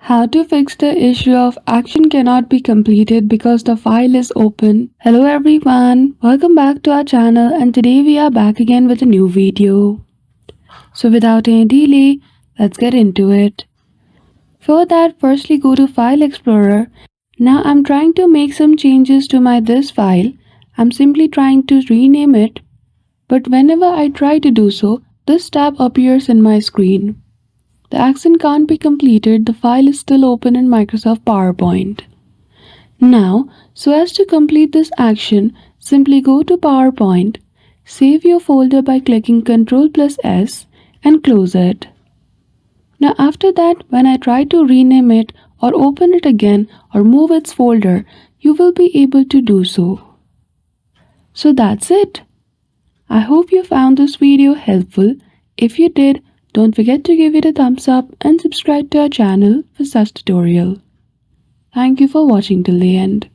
How to fix the issue of action cannot be completed because the file is open. Hello everyone, welcome back to our channel and today we are back again with a new video. So without any delay, let's get into it. For that, firstly go to File Explorer. Now I'm trying to make some changes to my this file. I'm simply trying to rename it, but whenever I try to do so, this tab appears in my screen. The action can't be completed, the file is still open in Microsoft PowerPoint. Now, so as to complete this action, simply go to PowerPoint, save your folder by clicking Ctrl+S and close it. Now after that, when I try to rename it or open it again or move its folder, you will be able to do so. So that's it. I hope you found this video helpful. If you did, don't forget to give it a thumbs up and subscribe to our channel for such tutorial. Thank you for watching till the end.